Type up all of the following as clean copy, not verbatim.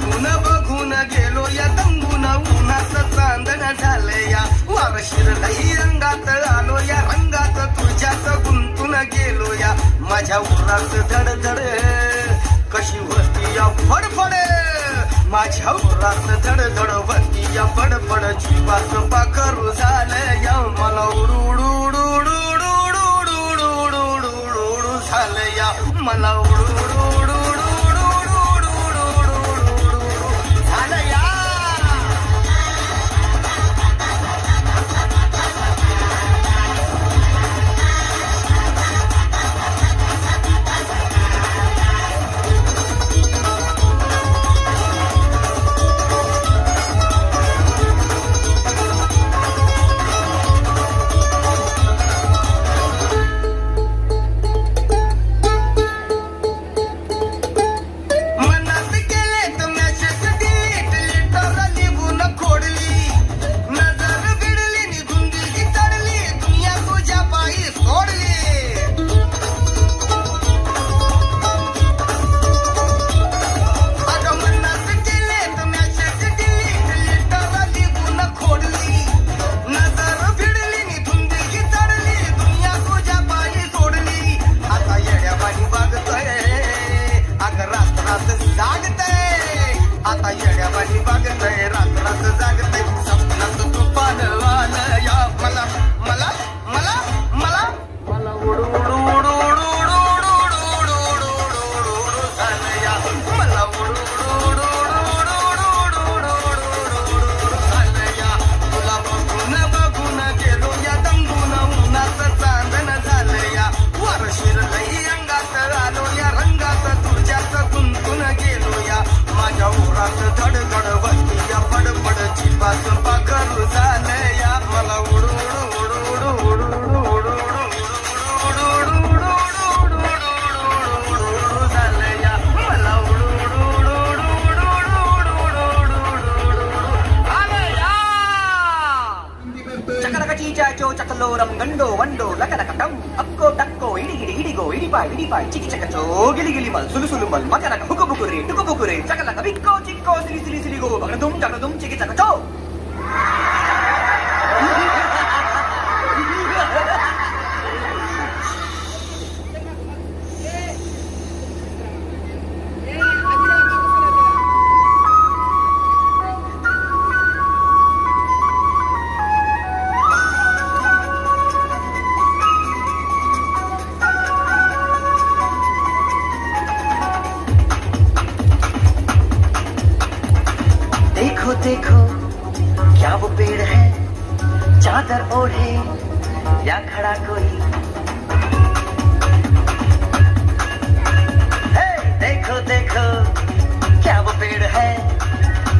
बघून बघून गेलो या दंगून उन्हाचं चांदण झालं या वार शिरलई रंगात आलो या रंगात तुझ्याच गुंतून गेलो या माझ्या उरात धडधड कशी होती या फडफड माझ्या उरात धडधड होती या फडफड जीवाच पाखरू झालं या मला उडू उडू उडू उडू उडू उडू उडू उडू उडू उडू झालं या मला उडू उडू उडू చకలోరం గండో వండో లకలకటం అక్కో టక్కో ఇడిగిడి ఇడిగో ఇడిపాయ్ ఇడిపాయ్ చికి చకచో గిలిగిలి మల్ సులుసులు మల్ మకరక హుకుబుకురే టుకుబుకురే చకలక బిక్కో చిక్కో సిరి సిరి సిరిగో బగడుం చకడుం చికి చకచో देखो क्या वो पेड़ है चादर ओढ़े या खड़ा कोई हे देखो देखो क्या वो पेड़ है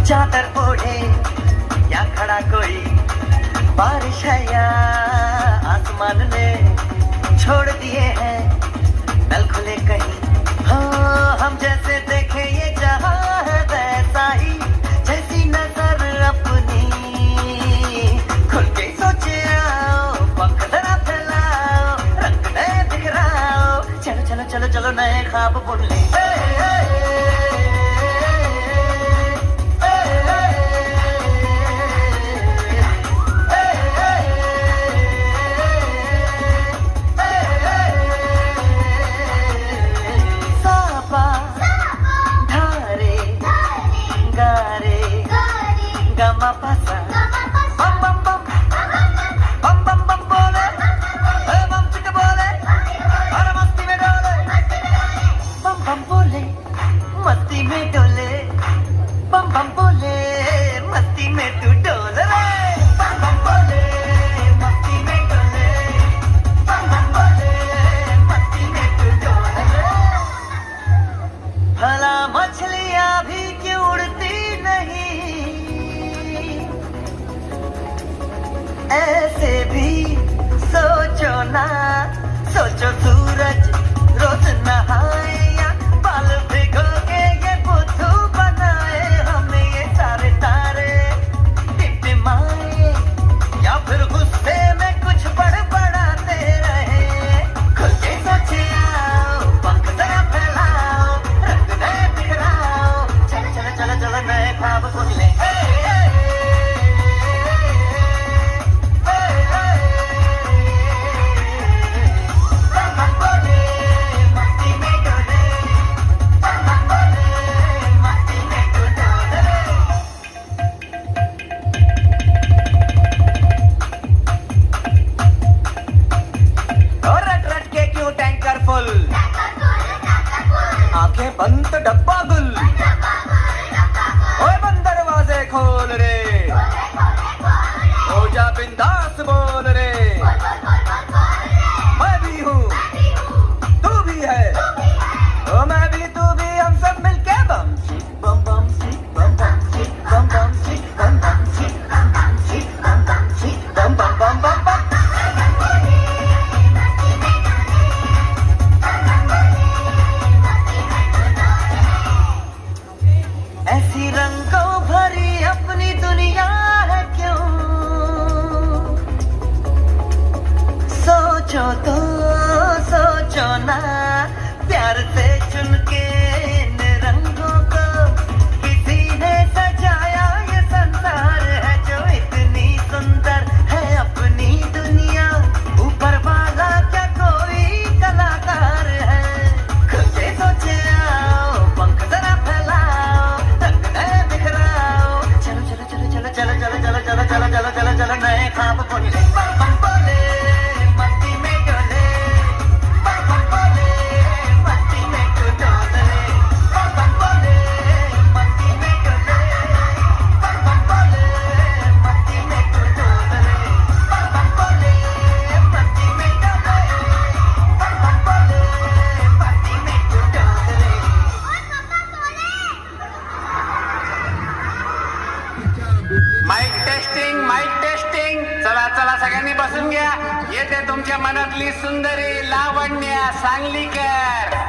चादर ओढ़े या खड़ा कोई बारिश है या आसमान ने छोड़ दिए हैं नल खुले कहीं हाँ हम जैसे देखे ये जहां है वैसा ही जैसी नजर अपनी खुल के सोचे आओ पंख जरा फैलाओ रंग नए दिखराओ चलो चलो चलो चलो नए ख्वाब बुन ले Pasa bam bam bam bam bam bam bole hey bam chika bole अरे मस्ती में डोले बम बम बोले मस्ती में डोले बम बम बोले मस्ती में तू डोले बम बम बोले मस्ती में डोले बम बम बोले मस्ती में तू डोले भला मछलियां भी क्यों उड़ती नहीं ऐसे भी सोचो ना सोचो सूरज रोज नहाए या बाल भिगो के ये बुद्धू बनाए हमें ये सारे तारे टिमटिमाए या फिर गुस्से में कुछ बड़बड़ाते रहे खुल के सोचे आओ पंख जरा फैलाओ रंग नए बिखराओ चलो चलो चलो चलो थाप बोलले बम बोले मस्ती में डोले बम बोले मस्ती में डोले बम बोले मस्ती में डोले बम बोले मस्ती में डोले बम बोले मस्ती में डोले बम बोले मस्ती में डोले. माईक टेस्टिंग चला चला सगळ्यांनी बसून घ्या. येते तुमच्या मनातली सुंदरी लावण्या Sanglikar.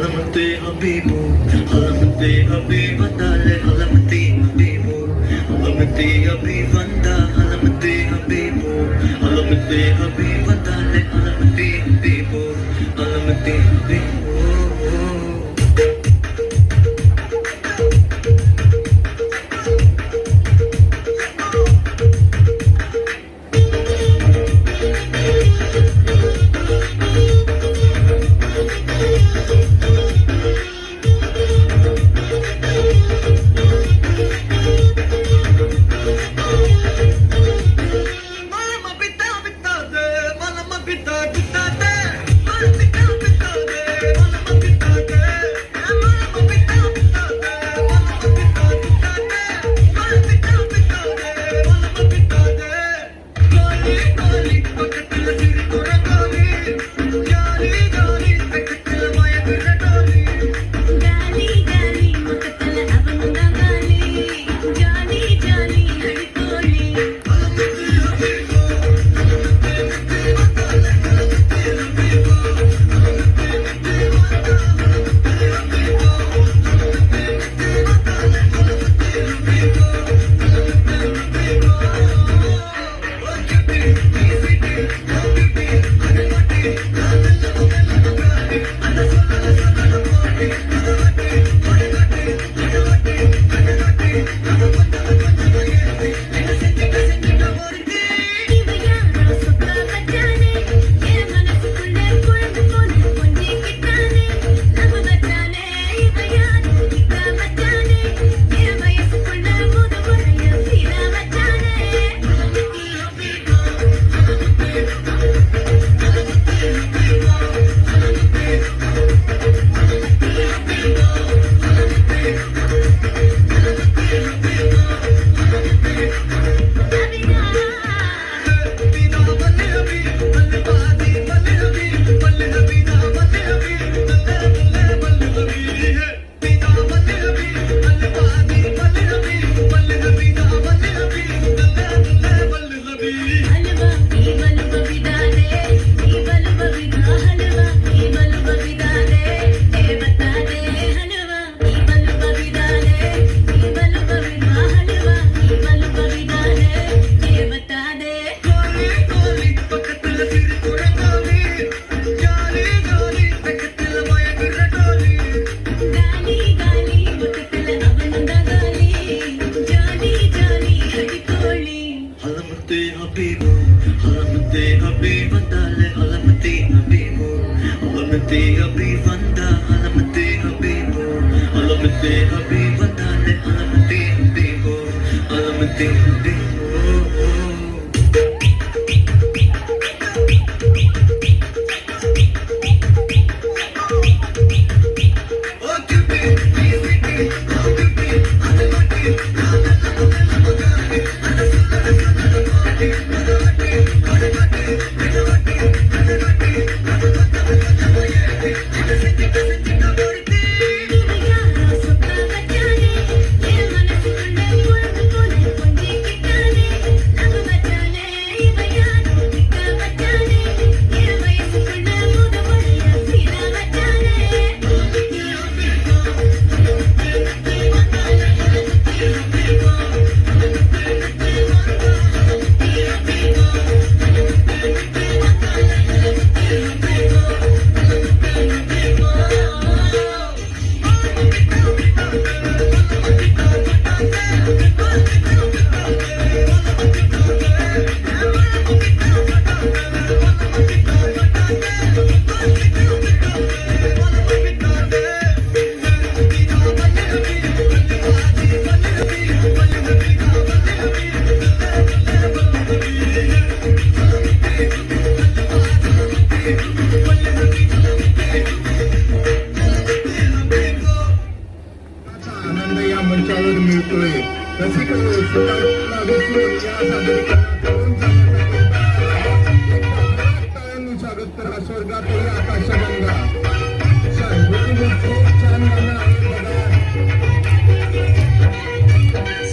Halamati Habibu, Halamati Habibandale, Halamati Habibu, Halamati Habibanda, Halamati Habibu, Halamati Habibandale, Halamati Habibu, Halamati Habibu.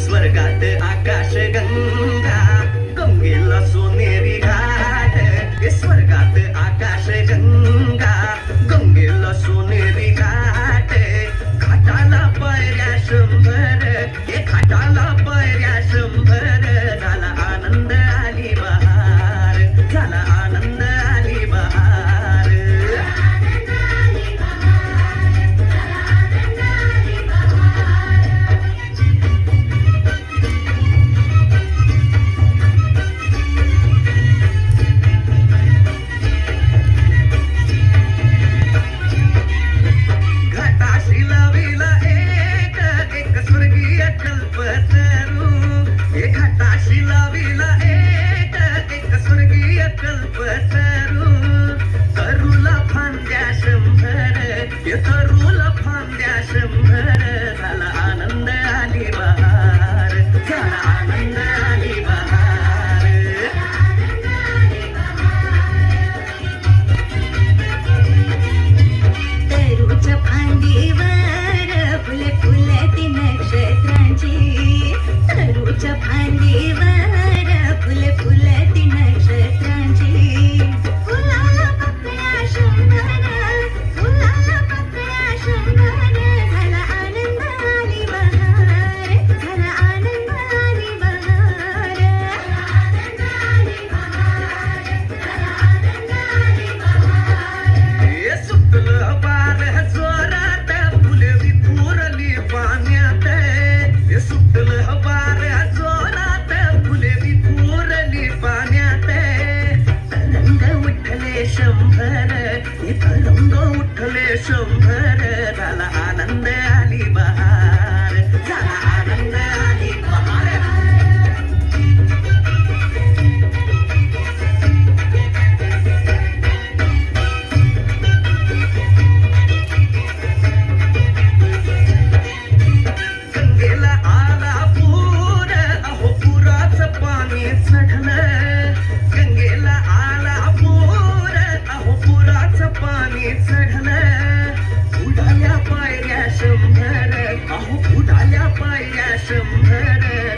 स्वर्गात आकाश गंगा गंगेला सोनेरी घाट स्वर्गात आकाश गंगा गंगेला सोनेरी घाट पायऱ्या 100 हे घाटाला पायऱ्या 100 झाला आनंद आली बहार झाला आनंद आली बहार घाटाशी लाविला एक स्वर्गीय कल्पतरू हे घाटाशी लाविला एक स्वर्गीय कल्पतरू तरुला फांद्या 100 हे तरुला फांद्या 100 झाला आनंद आली बहार झाला आनंद आली बहार तरूच्या फांदीवर फुले फुलती नक्षत्रांची तरूच्या फांदीवर फुले फुलती नक्षत्रांची फुलाला पकड्या 100 फुलाला पकड्या 100 झाला आनंद आली बहार झाला आनंद आली बहार हे सुटलं बार जोरात फुले विखुरली पाण्यात हे सुटलं बार जोरात फुले विखुरली पाण्यात तरंग उठले 100 हे तरंग उठले 100 झाला आनंद आली बहार झाला आनंद आली बहार गंगेला आला पूर अहो पुराचं पाणी चढलं गंगेला आला पूर अहो पुराचं पाणी चढलं उडाल्या पायऱ्या 100 अहो उडाल्या पायऱ्या 100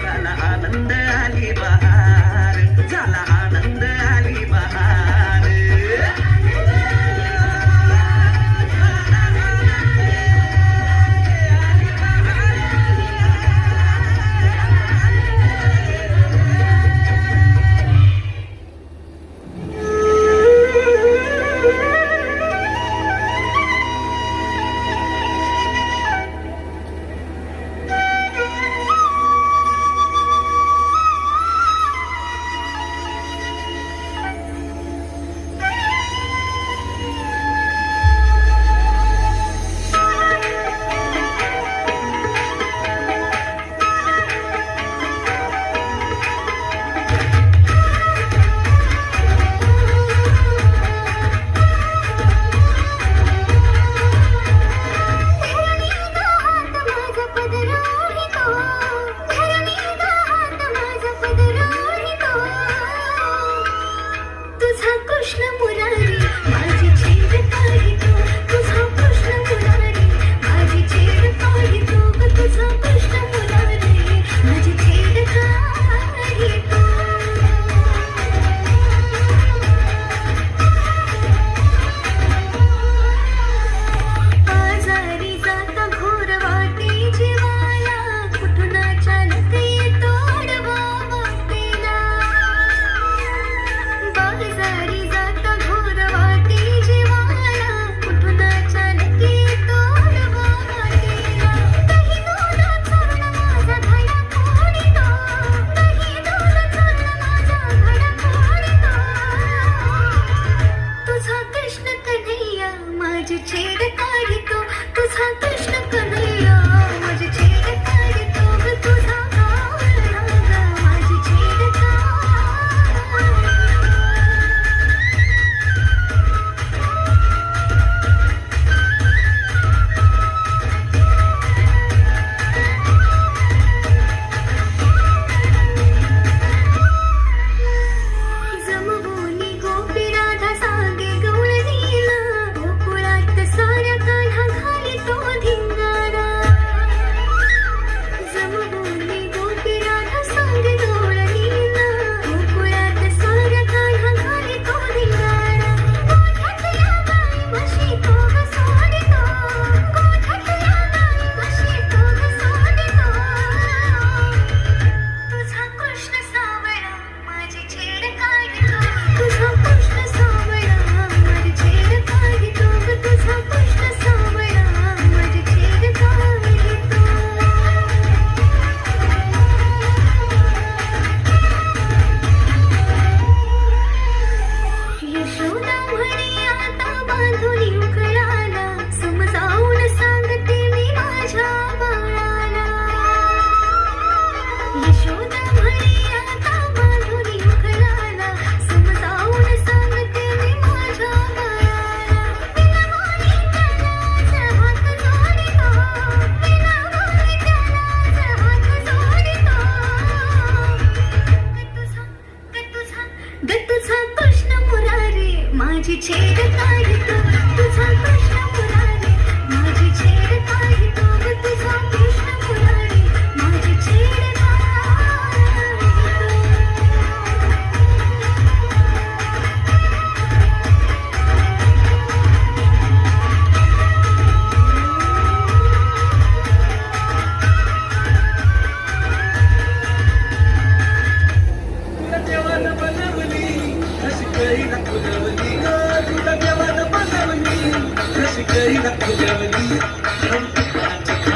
झाला आनंद आली बहार झाला आनंद आली बहार तुझा कृष्ण मुरारी माझी छेड काढितो तुझा कृष्ण मुरारी माझी छेड काढितो तुझा कृष्ण मुरारी माझी छेड काढितो आजारी जाता घोर वाटे जीवाला कुठून अचानक येतो आडवा वाटेला बाजारी जाता घोर वाटे जीवाला कुठून अचानक येतो आडवा वाटेला दही दोन चरण माझा घडा फोडितो दही दोन चरण माझा घडा फोडितो तुझा कृष्ण कन्हैया माझी छेड काढितो तुझा कृष्ण कन्हैया माझी छेड काढितो तुझा रागा माझी छेड काढितो जमवूनी गोपी राधा सांगे गवळणीला गोकुळात साऱ्या कान्हा घालितो धिंगाणा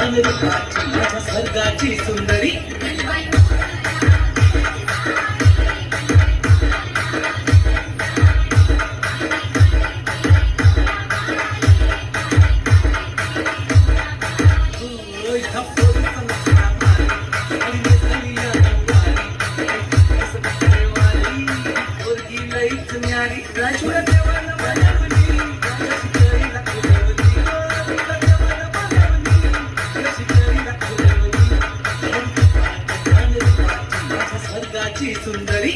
रूपाची माझ्या स्वर्गाची सुंदरी सुंदरी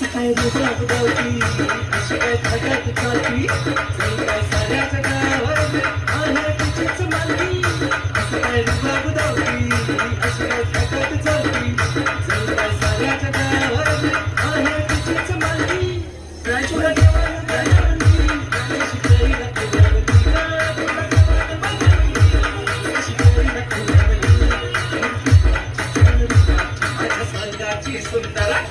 काय रुबाबदावती अशी काय धगत चालती जणू काय साऱ्या जगावर आहे तुझीच मालकी असं काय रुबाबदावती अशी काय धगत चालती जणू काय साऱ्या जगावर आहे तुझीच मालकी राजूला देवाला राजावंती अशी काही राखुलावती अशी काही राखुलावती माझ्या स्वर्गाची सुंदरा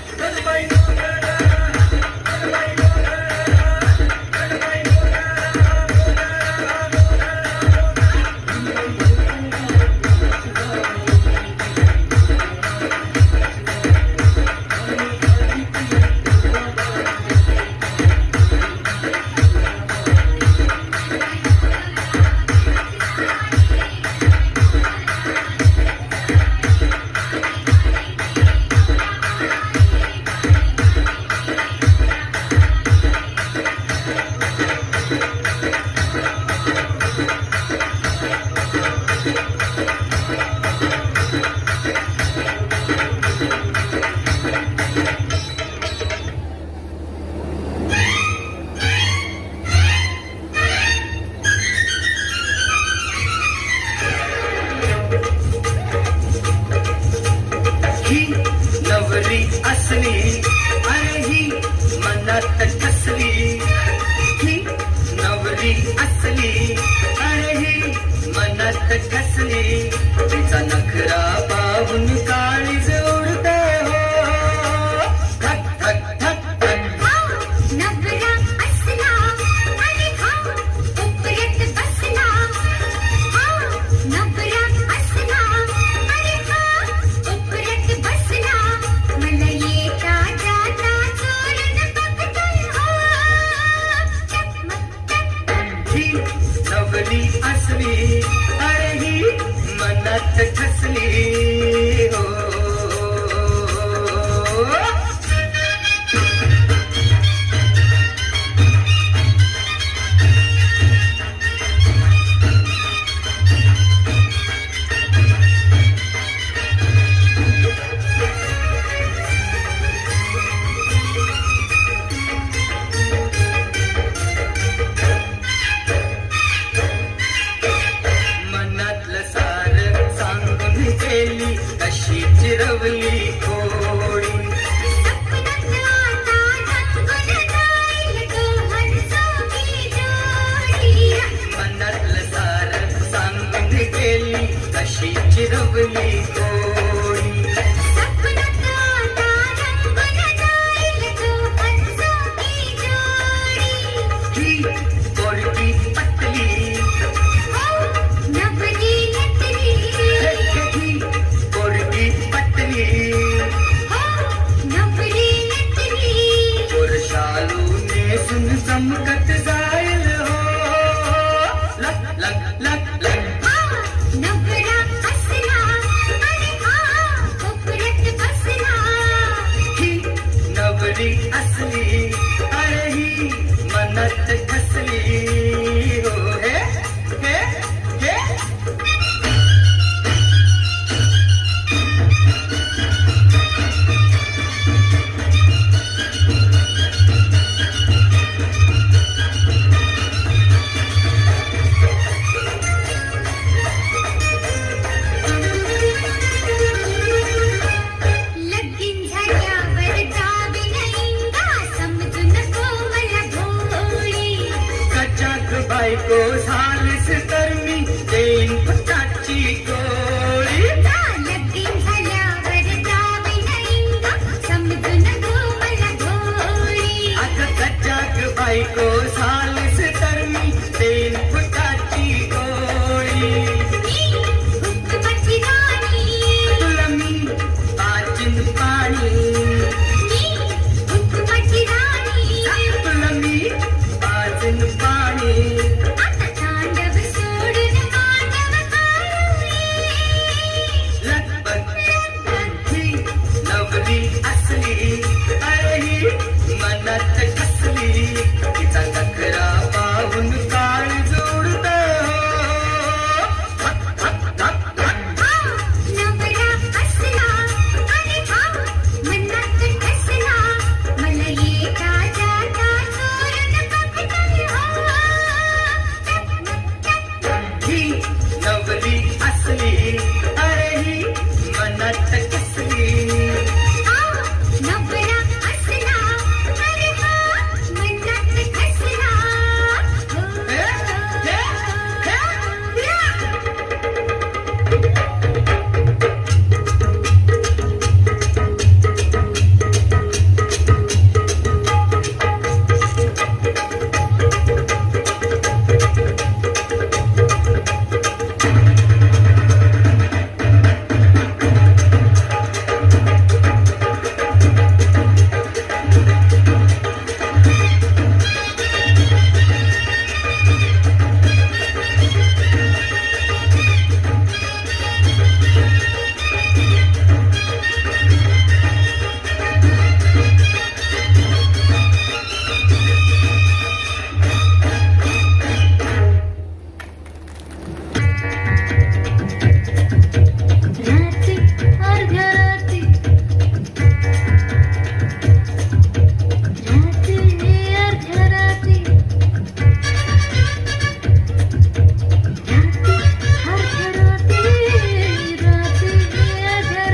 नवरी असली अरे ही मनात कसली ही नवरी असली अरे ही मनात कसली तिचा नखरा पाहून काळीज उडते हो धक धक धक धक नवरा असला आणि हा उपरत बसला नवरा असला आणि हा उपरत बसला मला येता जाता चोरून बघतोय हो चकमक चकमक ही नवरी असली अरे ही मनात ठसली हो मनातलं सार सांगून गेली तशी चिरवली कोडी ग बायको झालीस तर मी देईन फटाची गोळी लगीन झाल्यावर जावे नाही ग समजून गो मला गोळी अगं गजा ग बायको झालीस तर मी देईन फटाची गोळी हुकमाची राणी तुला मी पाजीन पाणी हुकमाची राणी तुला मी पाजीन पाणी आता तांडव सोडून मांडव खाली लगबग ही नवरी असली अरे ही मनात कसली तिचा नखरा पाहून काळ जोडत नवरा असला आणि हा मनात ठसला मला येता जाता चोरून बघतोय ही नवरी असली अरे ही मनात कसली नवरा असला अरे हा मनात ठसला रात्री अर्ध्या रात्री अर्ध्या रात्री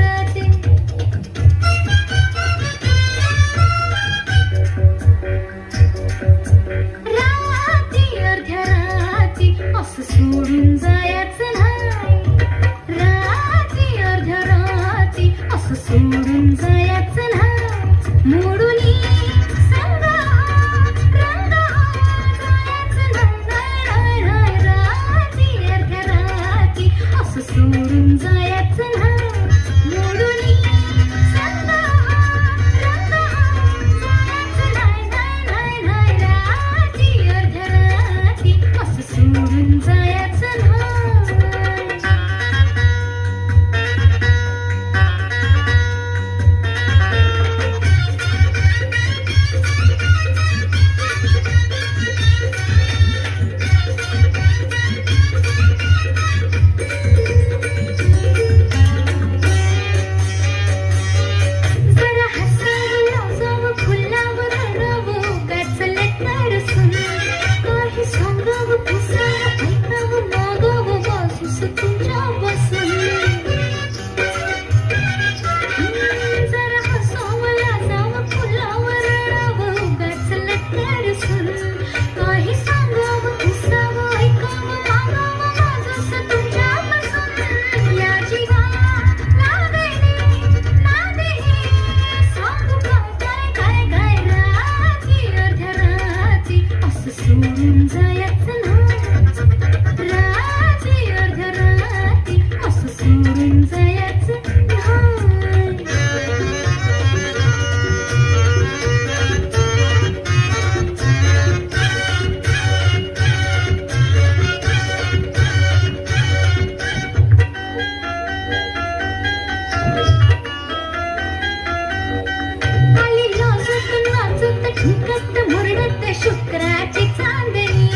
अर्ध्या रात्री अर्ध्या रात्री असं सोडून जायचं नाही रात्री अर्ध्या रात्री असं सोडून जायचं नाही मोडून संग रंग जायचं नाही रात्री अर्ध्या रात्री असं सोडून जायचं नाही मोडून संग रंग जायचं नाही रात्री अर्ध्या रात्री असं सोडून जायचं नाही जरा हसावं लाजावं खुलावं रडावं गाचलं तरसून काही सांगावं पुसावं ऐकावं मागावं बाजूस तुमच्यापासून जरा हसावं लाजावं खुलावं रडावं गाचलं तरसून काही सांगावं पुसावं ऐकावं मागावं बाजूस तुमच्यापासून या जीवा सांगू काय रात्री अर्ध्या रात्री असं सोडून जायचं नाही रात्री अर्ध्या रात्री असं सोडून जायचं आली लाजत नाचत ठुकत मुरडत शुक्राची चांदणी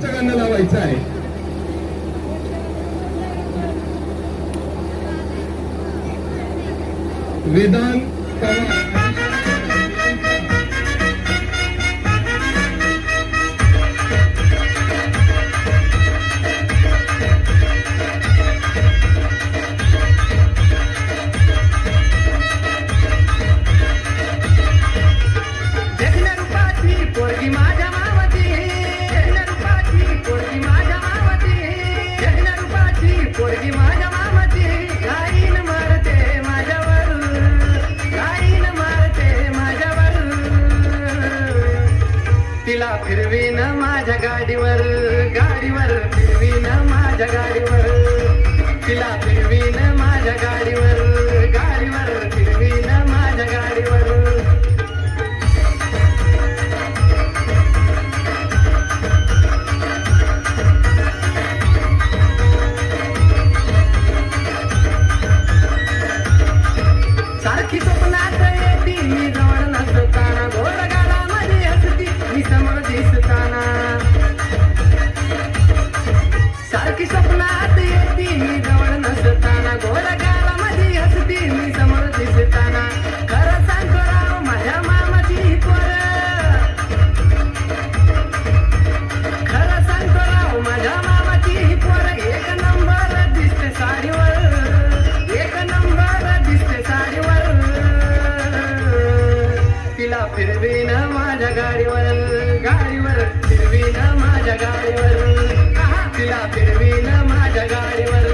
पंचांगांना लावायचं आहे. वेदांत पवार जगनरूपाची पोरगी माझ्या मावती, जगनरूपाची पोरगी माझ्या मावती, जगनरूपाची पोरगी माझ्या मावती. गाईन मारते माझ्यावर, गाईन मारते माझ्यावर. तिला फिरवीन माझ्या गाडीवर, गाडीवर फिरवीन माझ्या गाडीवर. तिला फिरवीन माझ्या गाडीवर, गाडीवर फिरवीन माझ्या गाडीवर. सारखी स्वप्नात येती मी जवळ नसताना, घोडगाडामध्ये हसती मी समोर दिसताना. सारखी स्वप्नात येती मी जवळ नसताना, घोडगाडामध्ये हसती मी समोर दिसताना. खरं सांगतो राव माझ्या मामाची पोर, खरं सांगतो राव माझ्या मामाची पोर. एक नंबर दिसते साडीवर, एक नंबर दिसते साडीवर. तिला फिरवीन माझ्या गाडीवर, गाडीवर फिरवीन माझ्या गाडीवर. तिला फिरवीन माझ्या गाडीवर,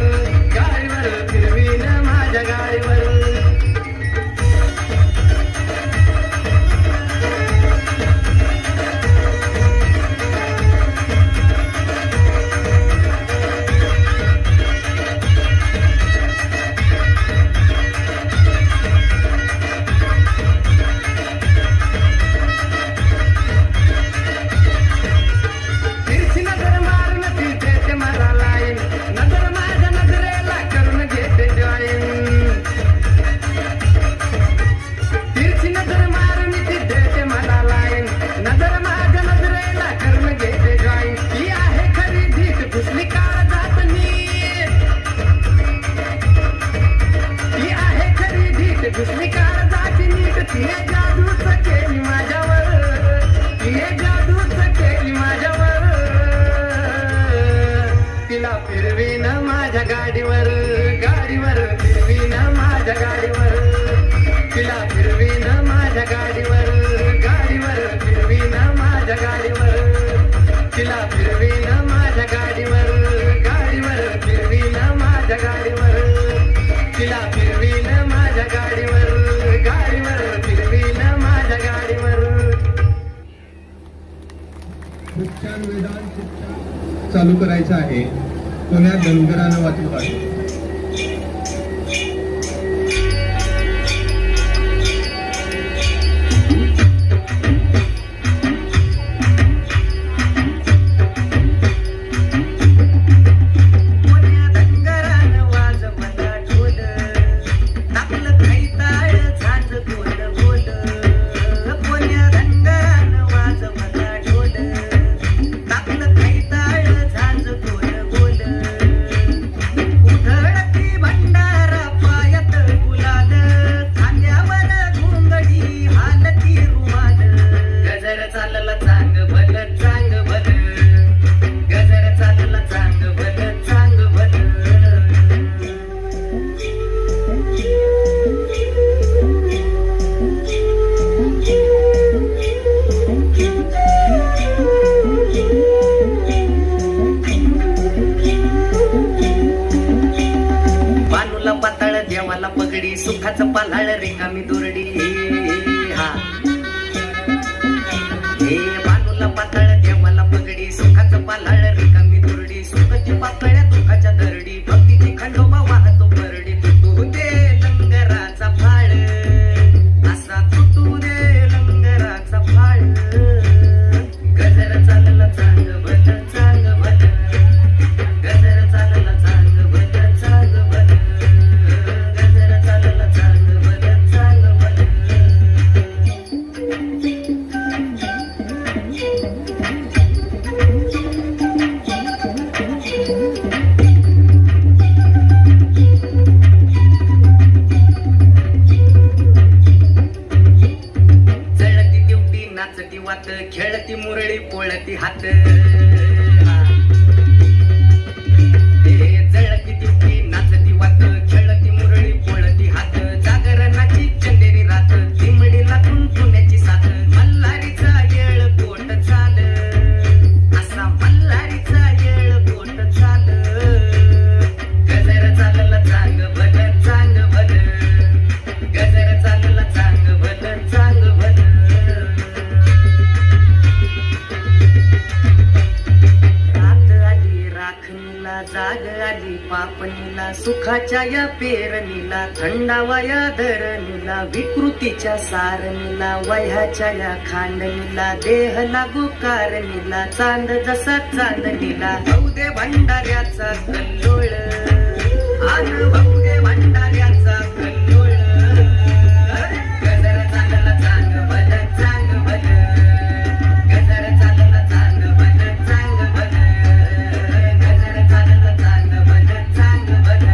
गाडीवर फिरवीन माझ्या गाडीवर. तिरछी नजर मारून ती देते मला लाईन, नजर माझ्या नजरेला करून घेते जॉईन. तिरछी नजर मारून ती देते मला लाईन, नजर माझ्या नजरेला करून घेते जॉईन. ही आहे खरी धीट घुसली काळजात नीट, ही आहे खरी धीट घुसली काळजात नीट. तिने जादूच केली माझ्यावर, तिने जादूच केली माझ्यावर. तिला फिरवीन माझ्या गाडीवर, गाडीवर फिरवीन माझ्या गाडीवर. तिला फिरवीन माझ्या गाडीवर, गाडीवर फिरवीन माझ्या गाडीवर. तिला फिरवीन माझ्या गाडीवर, गाडीवर फिरवीन माझ्या गाडीवर. तिला फिरवीन माझ्या गाडीवर, गाडीवर फिरवीन माझ्या गाडीवर. खूप छान वेदांत खूप छान चालू करायचं आहे. कोण्या धनगरानं वाचलं पाहिजे. कोण्या धनगरानं वाजवला ढोल, टाकलं खैताळ झांज गोल गोल. कोण्या धनगरानं वाजवला ढोल, टाकलं खैताळ झांज गोल गोल. उधळती भंडारा पायात गुलाल, खांद्यावर घोंगडी हालती रुमाल. गजर चालला चांग भल चांग भल, गजर चालला चांग भल चांग भल. बानूला पाताळ देवाला पगडी, सुखाचं पालाळ रिकामी दुरडी. हा हे बानूला पाताळ देवाला पगडी, सुखाचं पालाळ रिकामी दुरडी. सुखाची पातळ्या दुखाच्या दरडी, भक्तीची खंडोबा वाहतो परडी. तुटू दे लंगराचा फाळ, असा तुटू दे लंगराचा फाळ. गजर चालला चांग भल चांग भल, गजर चालला चांग भल चांग भल. गजर चालला चांग भल चांग भल. जाग आली पापणीला सुखाच्या या पेरणीला थंडावा या धरणीला विकृतीच्या सारणीला वह्याच्या या खांडणीला देह लागू कारणीला चांद जसा चांदणीला भाऊदे भंडाऱ्याचा कल्लोळ आन भाऊदे भंडाऱ्याचा कल्लोळ गजर चालला चांग भल चांग भल गजर चालला चांग भल चांग भल गजर चालला चांग भल चांग भल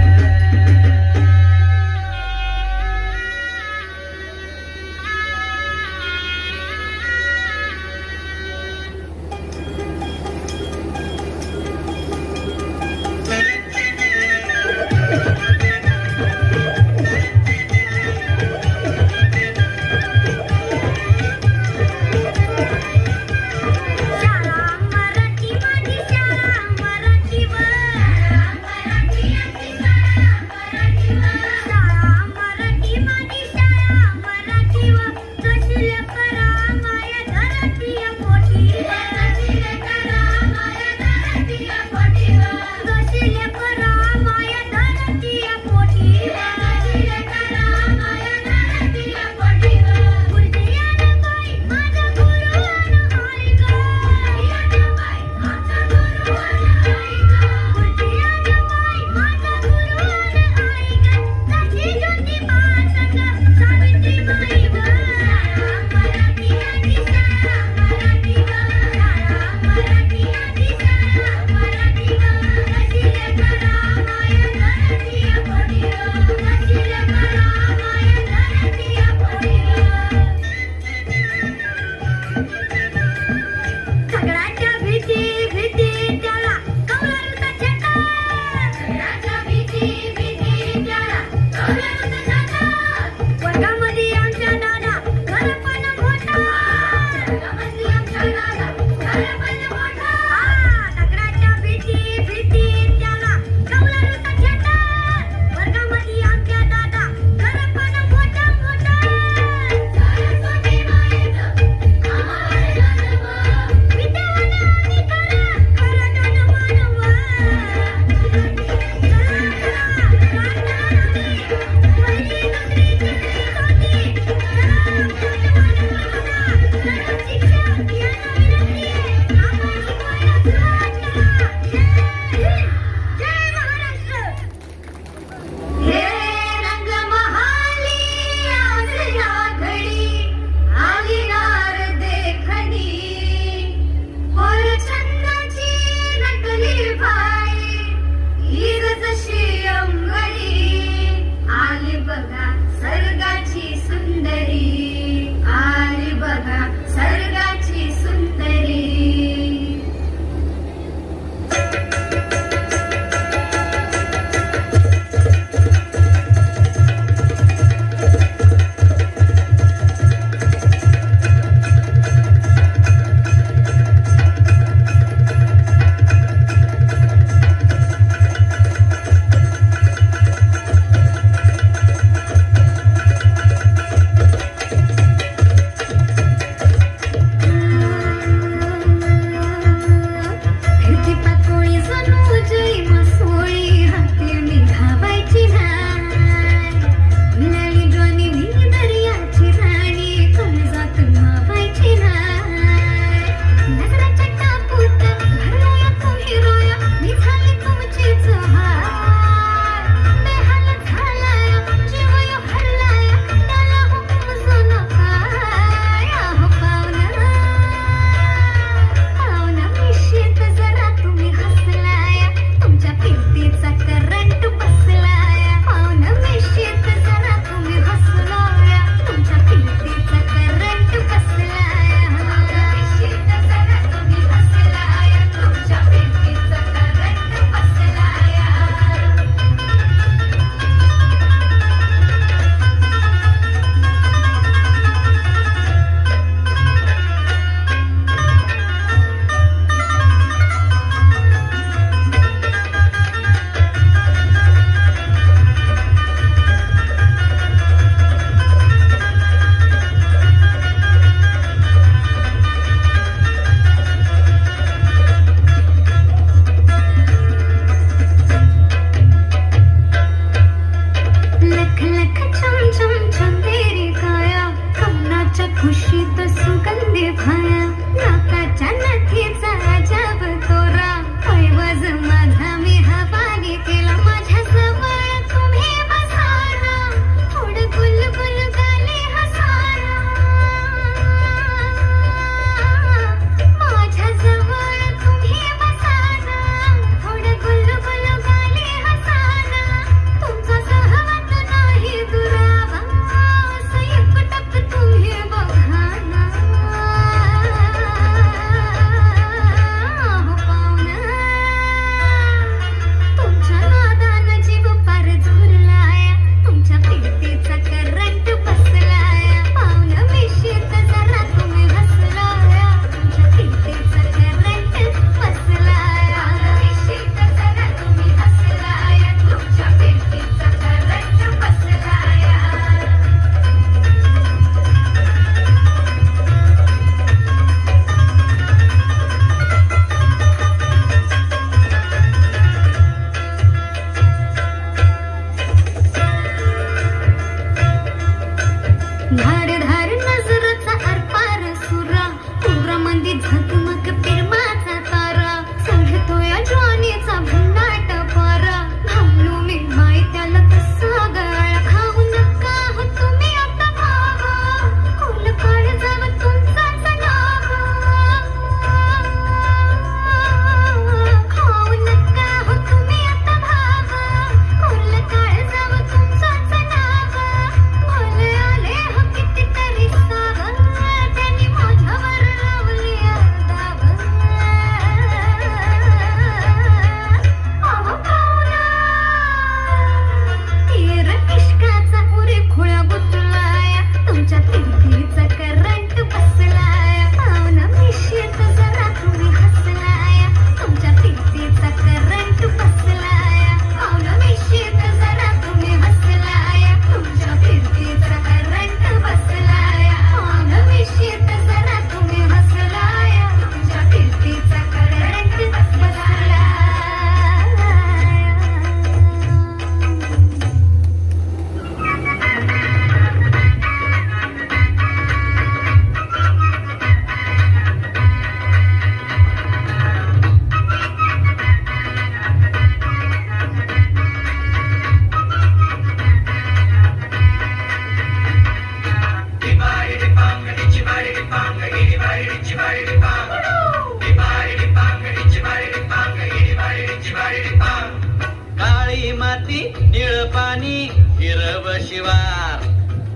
माती निळ पाणी हिरव शिवार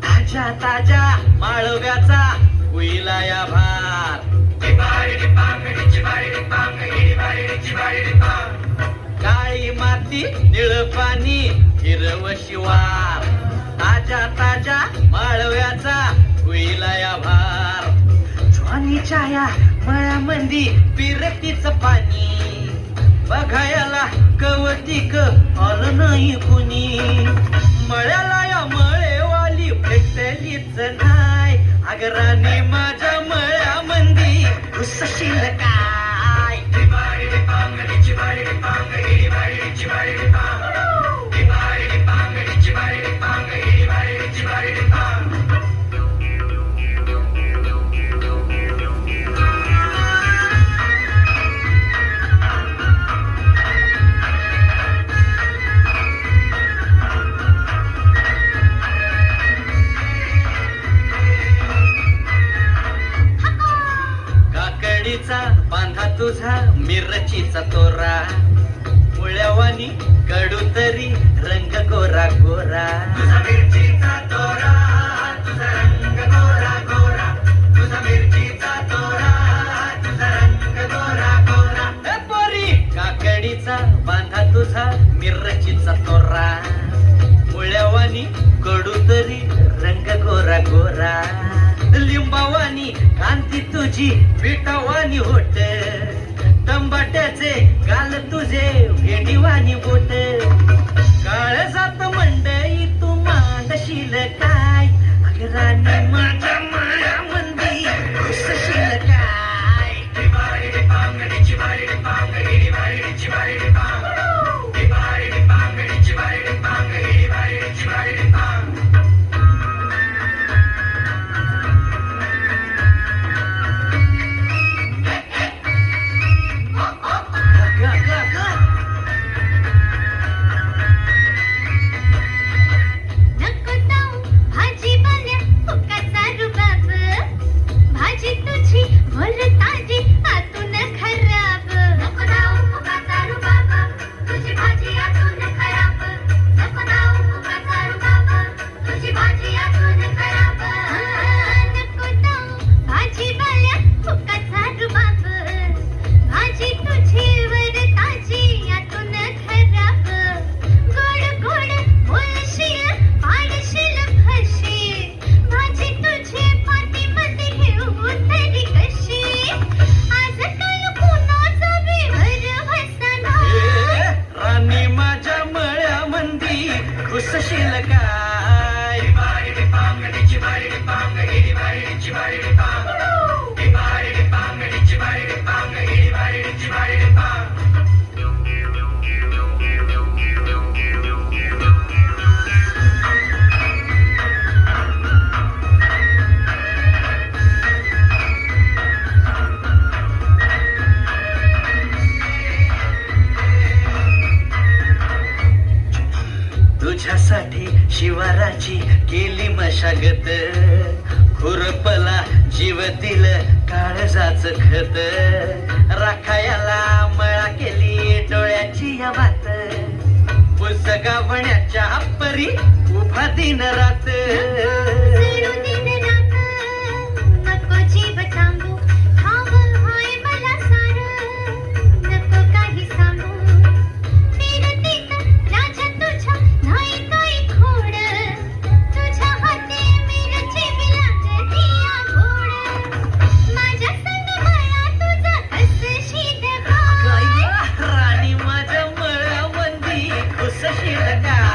ताज्या ताज्या माळव्याचा हुईला या भार काळी माती निळ पाणी हिरव शिवार ताज्या ताज्या माळव्याचा हुईला या भार ज्वानीच्या या मळ्यामंदी पिरतीच पाणी बघायला कवतिक आलं नाही कुणी मळ्याला या मळेवाली भेटलीच नाही अगराने माझ्या मळ्यामंदी घुसशील काय बांधा तुझा मिरचीचा तोरा मुळ्यावानी कडू तरी रंग गोरा गोरा तुझा मिरचीचा तोरा तुझा रंग गोरा गोरा तुझा मिरचीचा तोरा तुझा रंग गोरा गोरा पोरी काकडीचा बांधा तुझा मिरचीचा तोरा मुळ्यावानी कडू तरी रंग गोरा गोरा लिंबावानी कांती तुझी पिठावानी होट टंबाट्याचे गाल तुझे भेंडीवानी बोट काळ जात मंडई तू मांडशील काय अगराने माझ्या मळ्यामंदी घुसशील काय नको जाऊ भाजीपाल्या फुकाचा रुबाब भाजी तुझी भर ताजी आतून खराब नको जाऊ फुकाचा रुबाब तुझी भाजी आतून खराब नको जाऊ फुकाचा रुबाब तुझी भाजी आतून खराब नको जाऊ भाजीपाल्या फुकाचा रुबाब भाजी तुझी वर ताजी आतून खराब गोड गोड बोलशील पाडशील फशी भाजी तुझी पाठीमध्ये घेऊ तरी कशी आज काय कुणाचा विवर वसना राणी माझ्या मळ्यामंदी घुसशील काय तुझ्यासाठी शिवाराची केली मशागत खुरपला जीव दिल काळजाच खत राखायला मळा केली डोळ्याची या बात पुसगावण्याच्या परी उभा दिन रात जणू दिन रात नको जीव थांबू ठाव हाय मला सारं नको काही सांगू फिरतीत राजा तुझ्या नाही काही खोड तुझ्या हाती मिरची लागती गोड माझ्या संग मला तुझा हसशील काय राणी माझ्या मळ्यामंदी घुसशील काय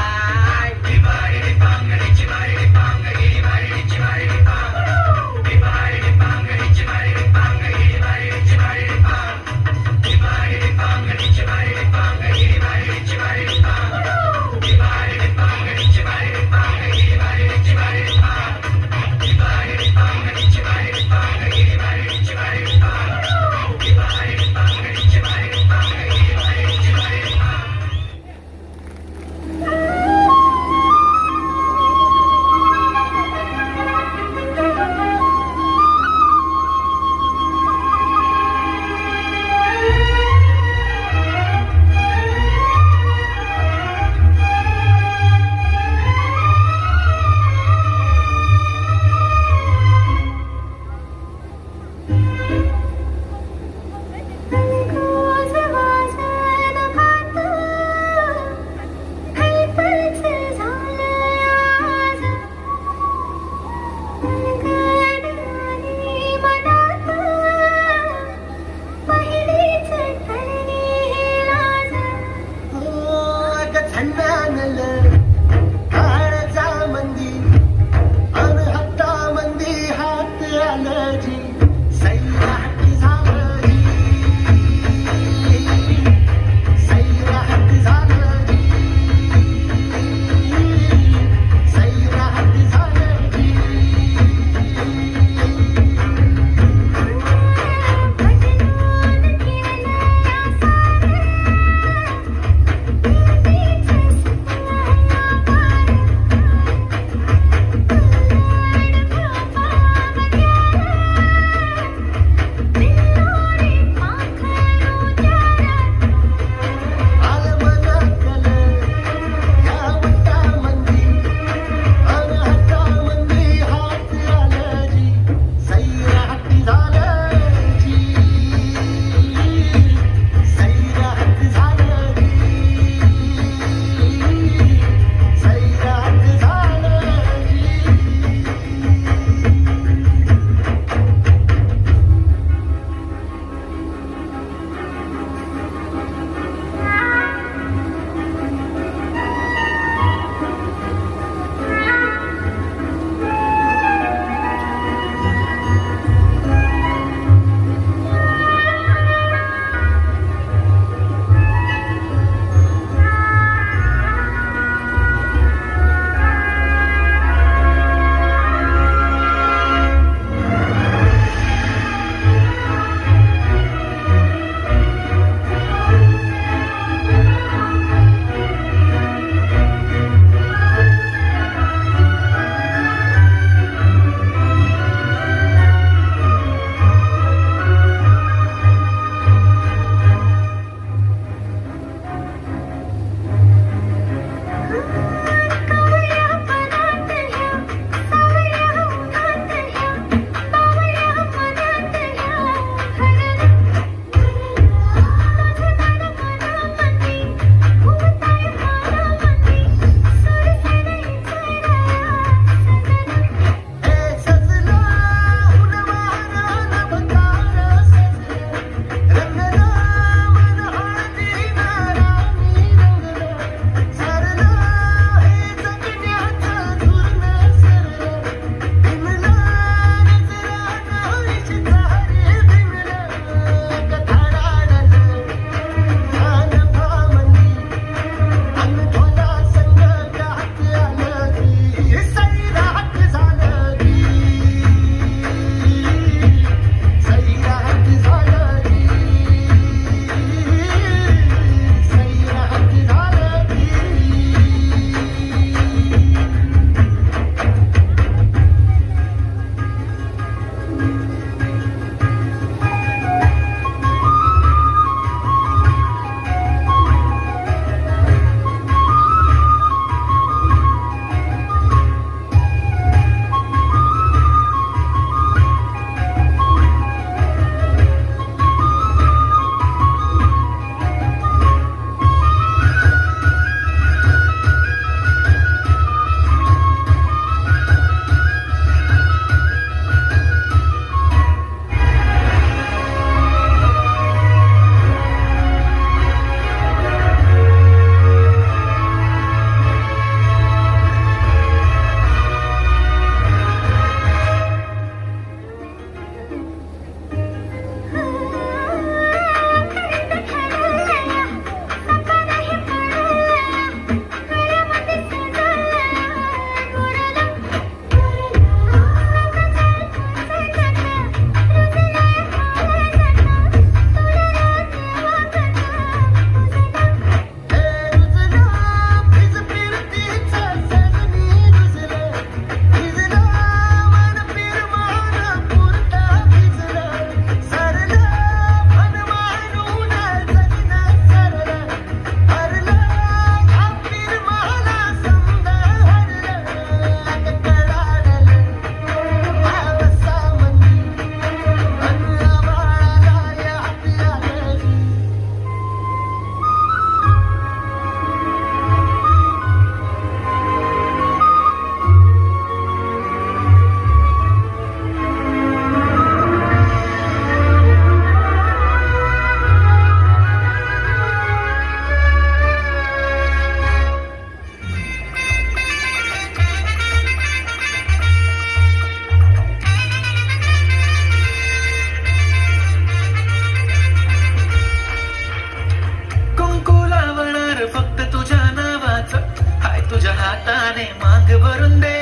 हाताने मांग भरून दे,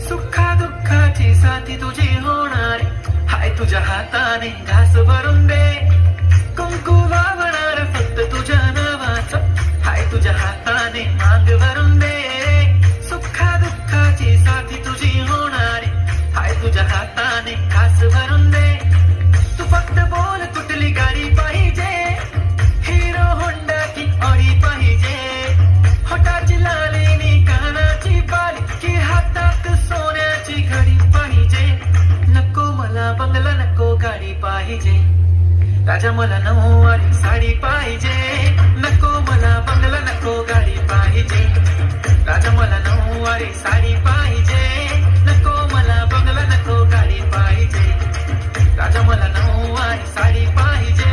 सुखा दुःखाची साथी तुझी होणार, हाय तुझ्या हाताने घास भरून दे, कुंकू वावणार फक्त तुझ्या नावाचं, हाय तुझ्या हाताने मांग भरून दे, सुखा दुःखाची साथी तुझी होणार, हाय तुझ्या हाताने घास भरून दे. तू फक्त बोल कुठली गाडी पाहिजे, हिरो होंडा की ऑडी पाहिजे, होटाची लालेनी कानाची बाली की हातात सोन्याची घडी पाहिजे. नको मला बंगला नको गाडी पाहिजे, राजा मला नऊवारी साडी पाहिजे. नको मला बंगला नको गाडी पाहिजे, राजा मला नऊवारी साडी पाहिजे. नको मला बंगला नको गाडी पाहिजे, राजा मला नऊवारी साडी पाहिजे.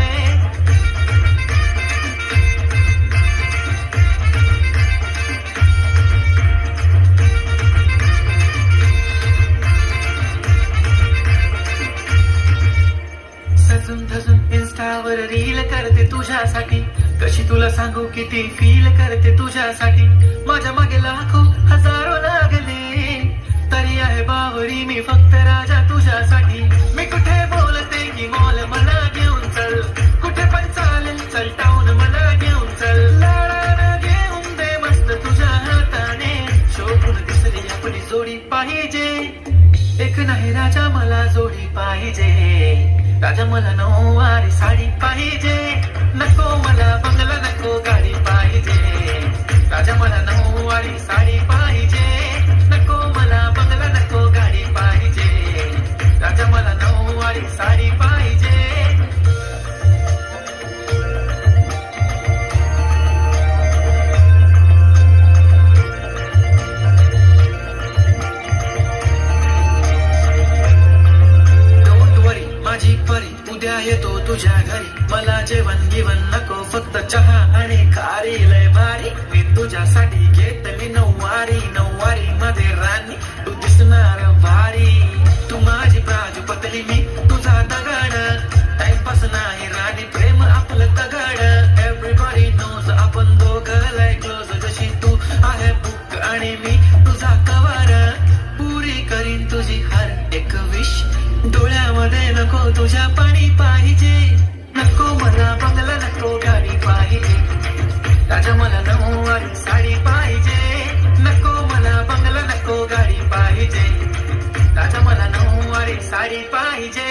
सजून धजून इंस्टावर रील करते तुझ्यासाठी, कशी तुला सांगू किती फील करते तुझ्यासाठी. माझ्या मागे लाखो हजारो लागले, तरी आहे बावरी मी फक्त राजा तुझ्यासाठी. मी कुठे बोलते की मॉल मला घेऊन चल, कुठे पण चालेल चल टाऊन मला घेऊन चल. लाडानं घेऊन दे मस्त तुझ्या हाताने, शोभून दिसली आपली जोडी पाहिजे. एक नाही राजा मला जोडी पाहिजे, राजा मला नऊवारी साडी पाहिजे. नको मला बंगला नको गाडी पाहिजे, राजा मला नऊवारी साडी पाहिजे. नको मला बंगला नको गाडी पाहिजे, राजा मला नऊवारी साडी पाहिजे. माझी परी उद्या येतो तुझ्या घरी, मला जेवण गिवण नको फक्त चहा आणि खारी लय भारी. मी तुझ्यासाठी घेतली नऊवारी, नऊवारी मध्ये राणी तू दिसणार भारी. तू माझी प्राजूपतली मी तुझा दगड, टाइमपास नाही राणी प्रेम आपलं तगड. एव्हरीबॉडी नोज आपण दोघं लय क्लोज, जशी तू आहे बुक आणि मी तुझा कवर. पुरी करीन तुझी हर एक विश, डोळ्यामध्ये नको तुझ्या पाणी पाहिजे. नको मला बंगला नको गाडी पाहिजे, राजा मला नऊवारी साडी पाहिजे. नको मला बंगला नको गाडी पाहिजे, राजा मला नऊवारी साडी पाहिजे.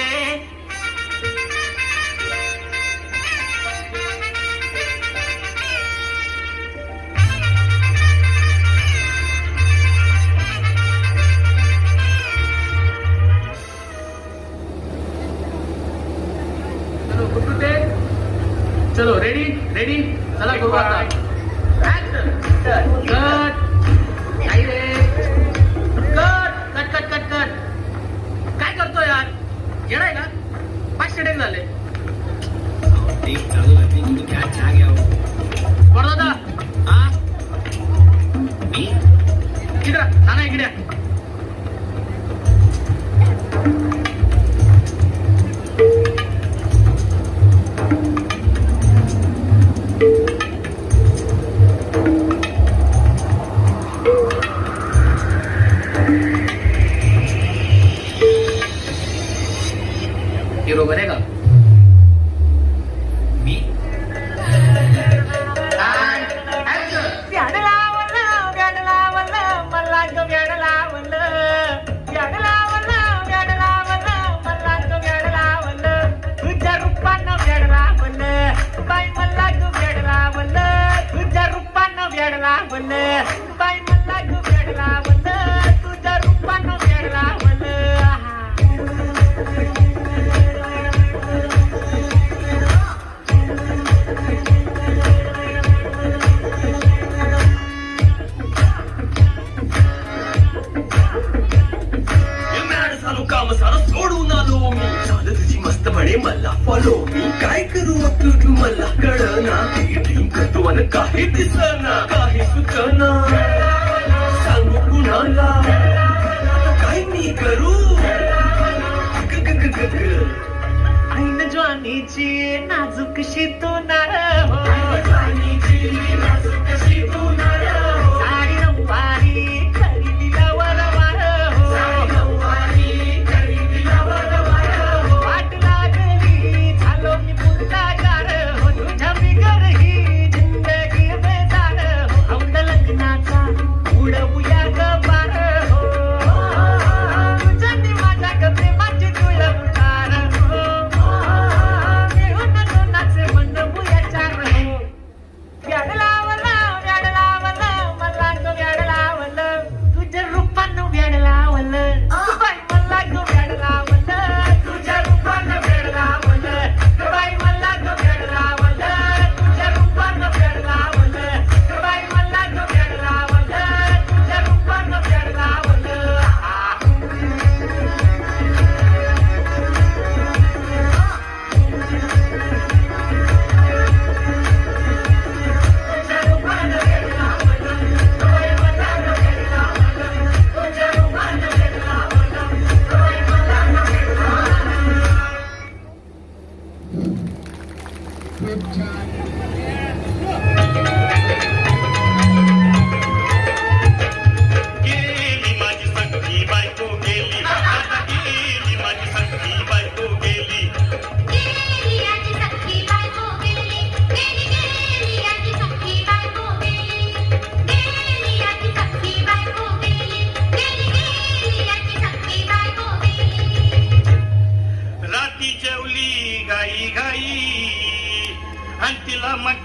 चलो रेडी रेडी चला करू आता. कट नाही रे, cut cut cut cut cut. काय करतो यार, येणार का? 500 टेक झाले. दादा हा इकडे सांगा, इकडे हिरो बनेगा मी. तुझ्या रूपानं वेडलावलं बाई मला ग वेडलावलं, तुझ्या रूपानं वेडलावलं बाई मला ग वेडलावलं, तुझ्या रूपानं वेडलावलं. काम सारं सोडून आलो मी, झालं तुझी मस्त म्हणे मला फॉलो. मी काय करू मग तू मला कळना, ड्रीम करतो आणि काही दिसना, काही सुचना. सांगू कुणाला काय मी करू, ऐन ज्वानीची नाजूकशी तू नार हो, साडी रंगवारी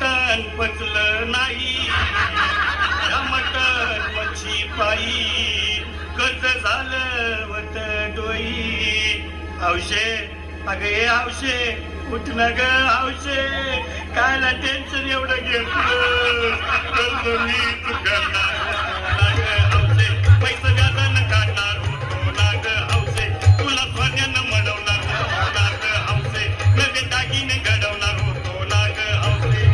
मटण पचलं नाही या मटण मच्छी पायी कर्ज झालं वत डोई हौशे अगं हे हौशे उठ ना ग हौशे कायला टेन्शन एवढं घेतलं कर्ज मी चुकणार हौशे पैसे व्याजानं काढणार होतो ना ग हौशे तुला सोन्यानं मडवणार होतो ना ग हौशे नवे दागिने घडवणार होतो ना ग हौशे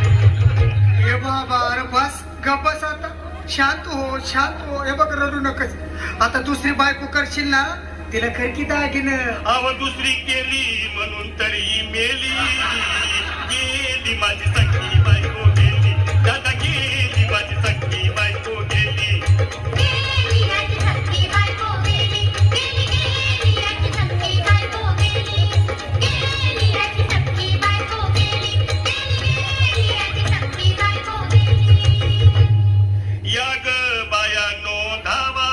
हे बाबा अरे बस गप्पस आता शांत हो हे बघ रडू नकच आता दुसरी बायको करशील ना तिला खरकी दागिनं अव दुसरी केली म्हणून तरी मेली गेली माझी सखी बायको गेली दादा गेली माझी सखी बायको गेली गेली याची सख्खी बायको गेली गेली याची सख्खी बायको गेली गेली याची सख्खी बायको गेली गेली याची सख्खी बायको गेली या ग बायानो धावा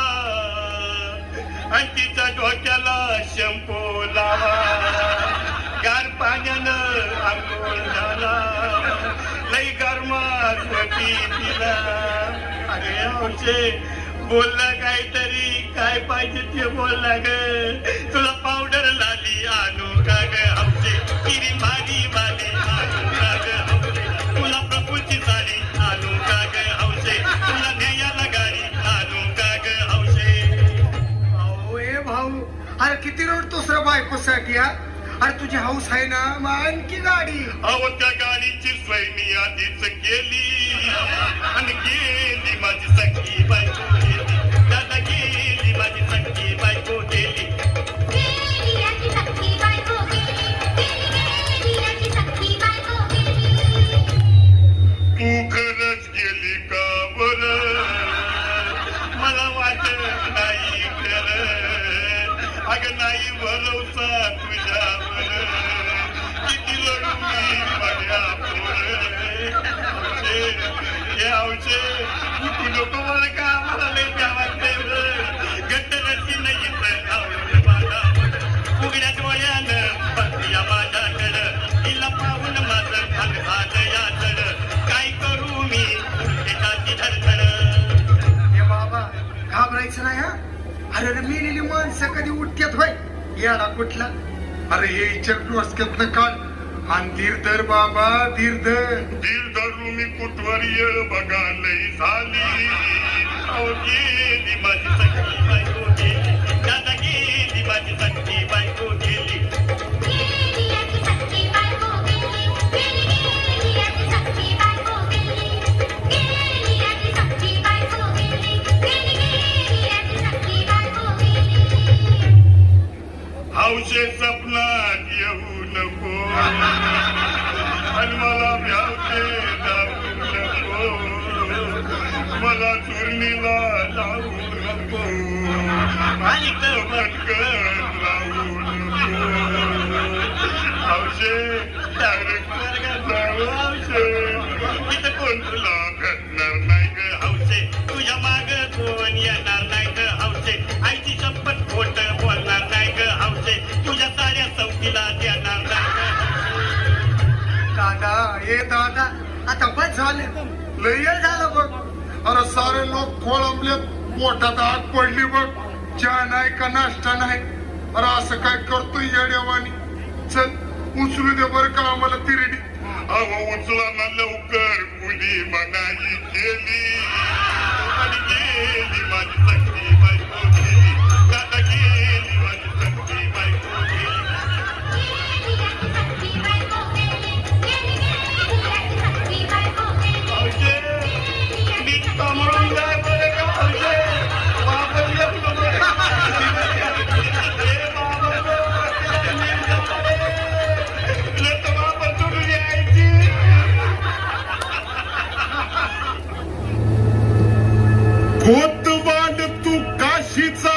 आणि तिच्या डोक्याला शंपो लावा गार पाण्यानं आंघोळ झाला लई गरमात होती तिला अरे हौशे बोलला काहीतरी काय पाहिजे ते बोलला ग तुला पावडर लाली आणू का ग हौशे किरी मारी माली आणू का ग हौशे तुला प्रभूची साडी आणू का ग हौशे तुला न्यायाला गाडी आणू का ग हौशे अहो ए भाऊ अरे किती रडतोस रे बायकोसाठी हा अरे तुझी हौस आहे ना मग आणखी गाडी अहो त्या गाडीची सोय मी आधीच केली आणि गेली माझी सखी बायको गेली दादा गेली माझी सखी बायको गेली गेली याची सख्खी बायको गेली गेली याची सख्खी बायको गेली तू खरंच गेली का बरं मला वाटत नाही खरं अगं नाही भरवसा तुझ्यावर किती लढू मी माझ्या हे औषे तू नको मला का मला लई गावात गट्ट रस्ती नाही आवडलं माझा उघड्या डोळ्यानं बसल्या माझ्याकडं तिला पाहून माझं भाग झालं याचं काय करू मी एकाची धडधड हे बाबा घाबरायचं नाही हा अरे रे मेलेली माणसं कधी उठत्यात होय याला कुठला अरे हे इच्छा डोसक्यातनं काढ आणि धीर धर बाबा धीर धर धीर धरू मी कुठवर येळ बघा लई झाली अहो गेली माझी सखी बायको गेली दादा गेली माझी सखी बायको गेली गेली याची सख्खी बायको गेली गेली याची सख्खी बायको गेली गेली याची सख्खी बायको गेली गेली याची सख्खी बायको गेली हौशे सपनात येऊ नको आणि मला व्यावते जाऊ नको मला चुरणीला जाऊ नको आणि पटकन राहू नको हौशे डायरेक्ट जाऊ हौशे तिथं कोण तुला भेटणार नाही ग हौशे तुझ्या माग कोण येणार नाही ग हौशे आईची शपथ खोट बोलणार नाही ग हौशे तुझ्या साऱ्या चौकीला देणार नाही दादा हे दादा आता बस झालं लय झालं बघ अरे सारे लोक खोळंबले पोटात आग पडली बघ चहा नाही का नाश्ता नाही अरे असं काय करतोय येड्यावानी चल उचलू दे बरं का आम्हाला तिरडी अहो उचला ना लवकर मुली मनाई केली आणि गेली माझी सखी बायको गेली दादा गेली माझी सखी बायको गेली गेली याची सख्खी बायको गेली गेली याची सख्खी बायको गेली हौशे नीट सांभाळून जाय बरं का हौशे बाबा येऊ नको हे बाबा नीट सांभाळ तुला तर बाबा सोडून यायची कोतवाड तू काशीचा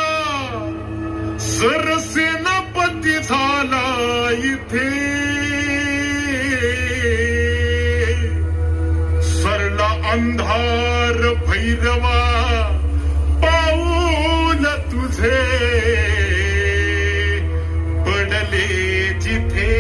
सरसेनापती झाला इथे सरला अंधार भैरवा पाऊल तुझे पडले जिथे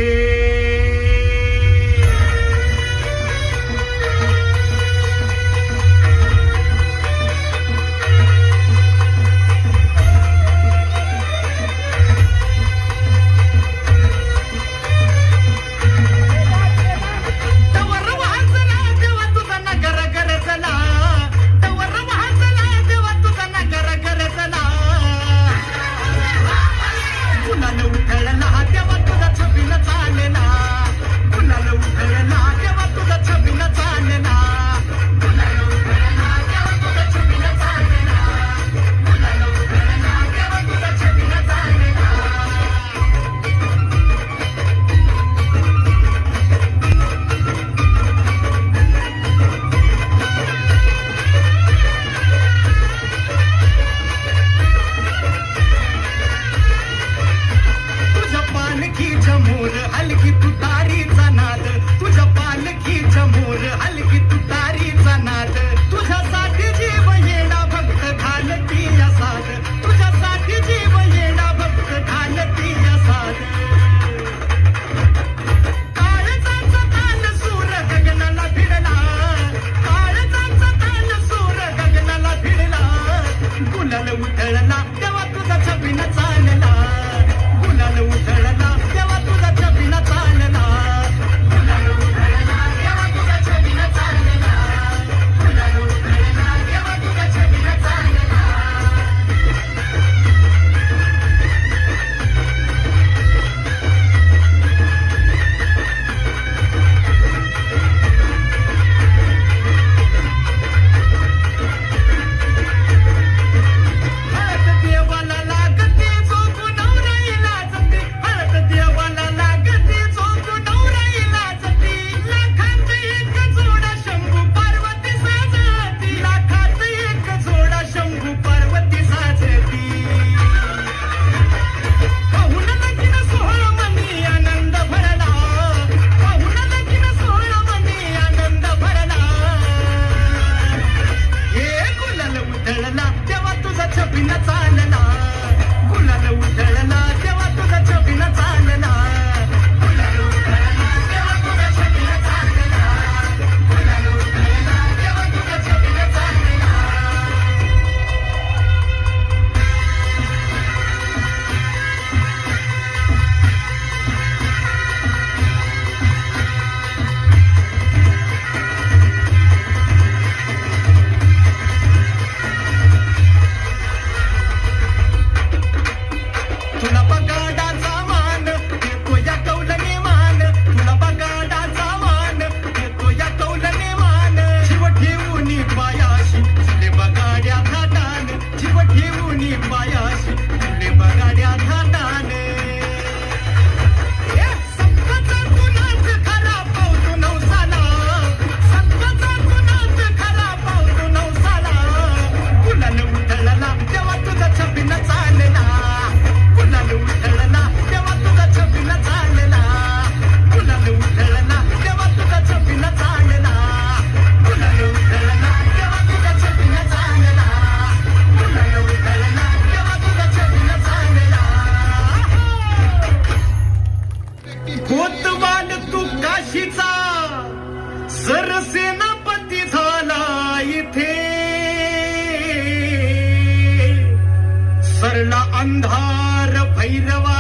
अंधार भैरवा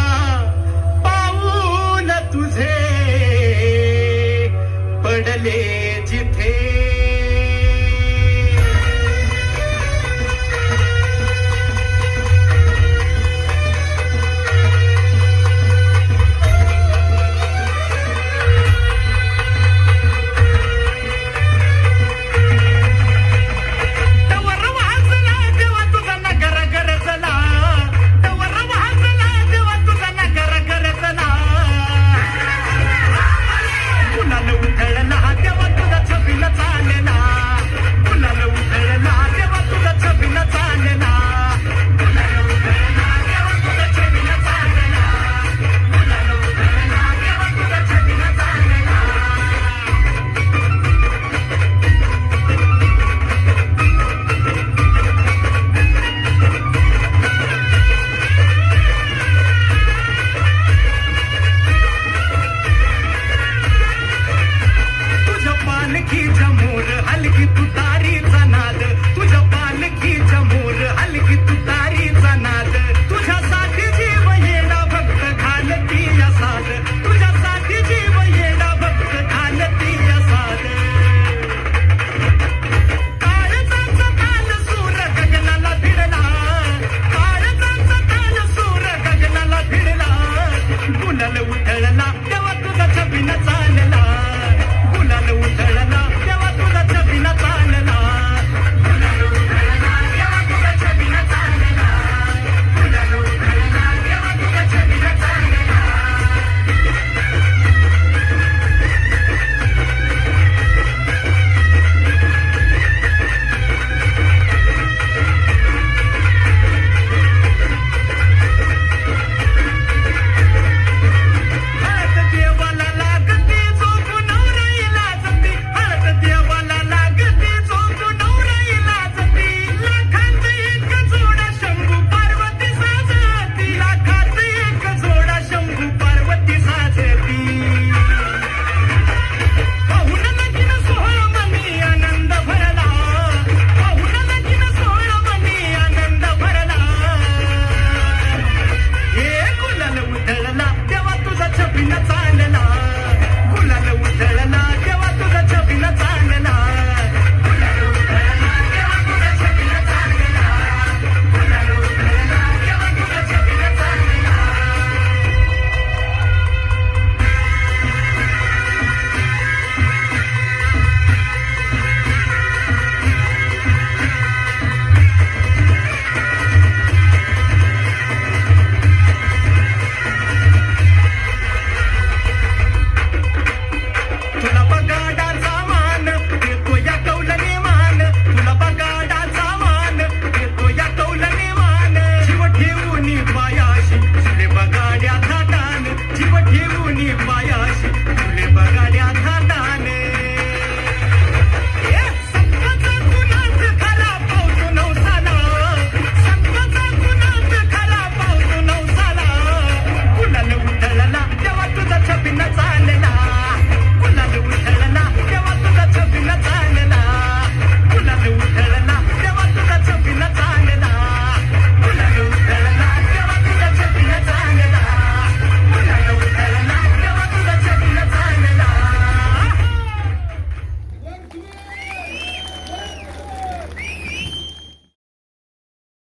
पाऊल तुझे पडले